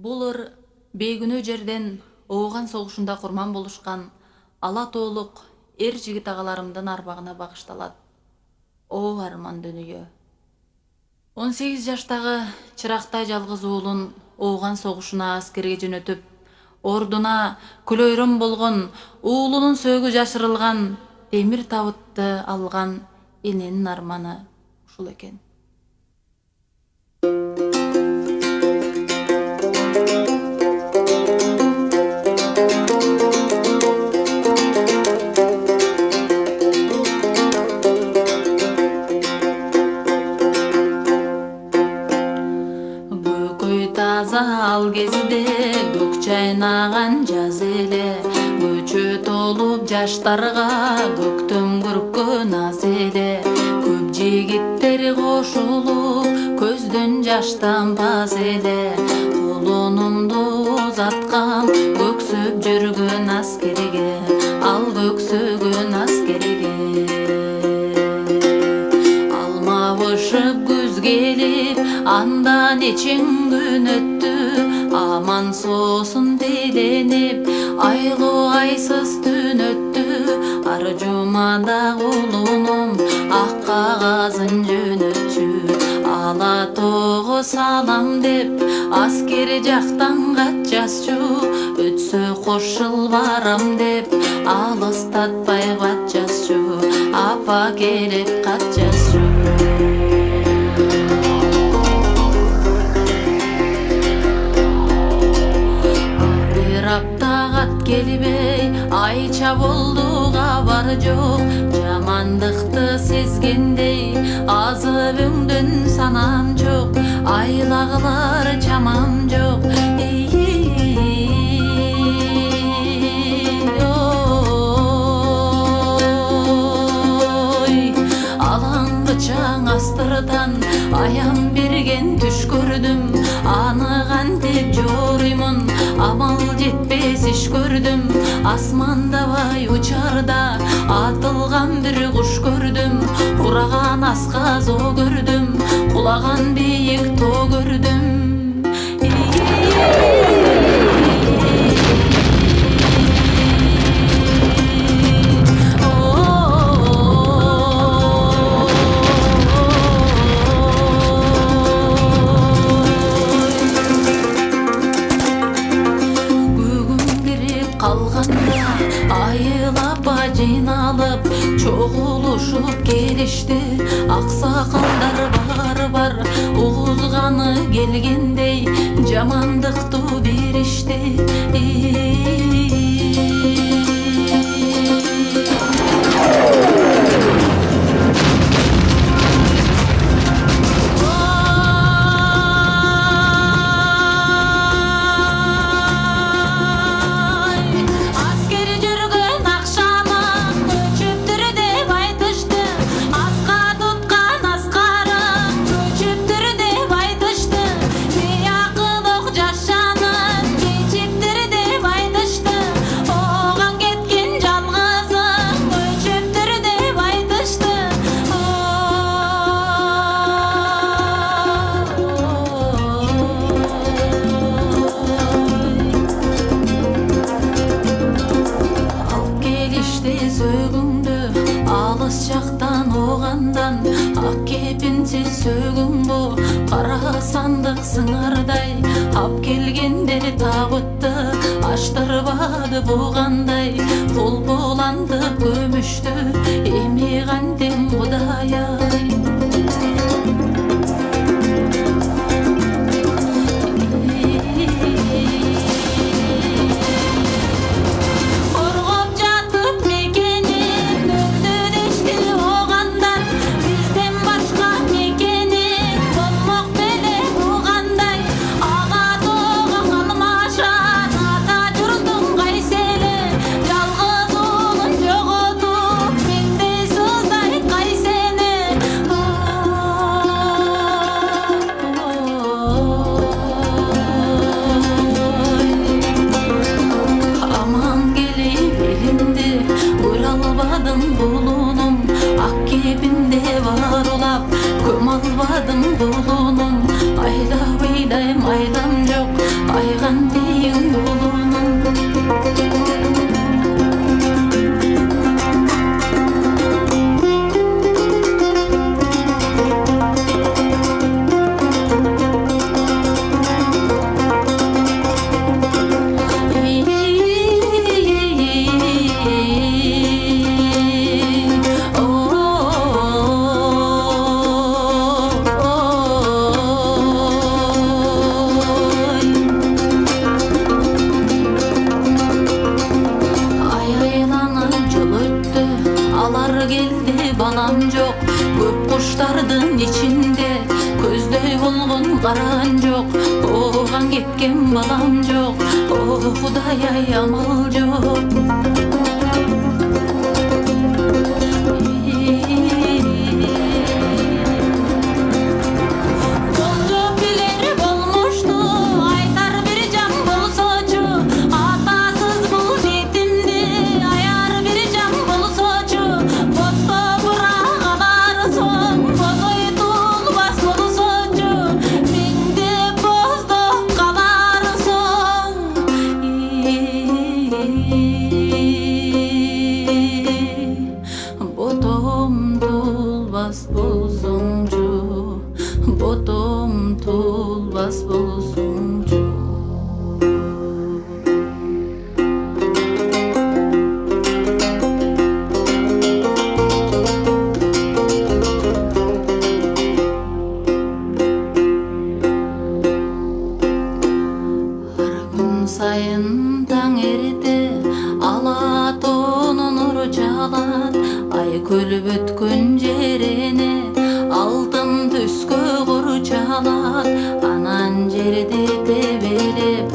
Бул ыр бейгүнөө жерден Ооган согушунда курман болушкан ала тоолук эр жигит агаларымдын арбагына багышталат. О арман дүйнө. 18 жаштагы чырактай жалгыз уулун Ооган согушуна аскерге жөнөтүп, ордуна күлөйрөн болгон уулунун сөөгү жашырылган темир табытты алган эненин арманы ушул экен. Ал кезде көк чайнаган жаз эле, көчө толуп жаштарга көктөм күрккөн аз эле. Көп жигиттер кошулуп көздөн жаш тамбас эле. Колунумду узаткам көксөп жүргөн аскерге, ал көксөгөн аскерге. Алма бышып күз келип, андан эчен күн өттү, аман соосун тейленип, айлуу айсыз түн өттү. Ар жумада улунум ак кагазын жөнөтчү, ала тоого салам деп аскер жактан кат жазчу. Өтсө кош жыл барам деп алыстатпай кат жазчу, апа келип кат жазчу. Келбей айча болду кабар жок, жамандыкты сезгендей азып өңдөн санам жок, айлагылар чамам жок. Алаң бычаң астырдан аян берген түш көрдүм, аны кантип жоруймун, амал жетпес иш көрдүм. Асмандабай учарда атылган бир куш көрдүм, ураган аска зоо көрдүм, кулаган бийик тоо көрдүм. Айылап жыйналып чогулушуп келишти, аксакалдар бар угузганы келгендей жамандыктуу беришти. Алыс жактан оғандан ак кепинсиз сөгүң бу, кара сандык сыңардай ап келгендер табытты аштырбады бугандай. Болболантып көмүштү эми кантем Кудай ай. Көм албадым булунум, айла ыйлайм айдам жок, айгандейин болунун. Geldi balam yok, köp kuşlardın içinde közdey olgun karan yok. Oğan ketken balam yok, oh Huday amal yok. Botom tulbas bolsuncu, botom tulbas bolsuncu. Har gün sayın taң eridi, Алатонун нуру жалат, ай көлүп өткөн жерине алтын түскө курчалат. Анан жерди тебелеп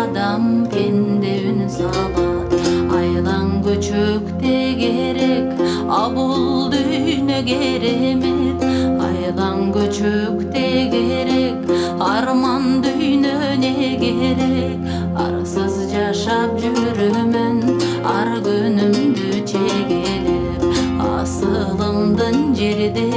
адам пенде үн салат. Айдан көчөкте керек, а бул дүйнө керемет. Айдан көчөкте керек, арман дүйнө не керек. Арсыз жашап жүрөмүн, ар күнүмдү чегелеп, асылымдын жерде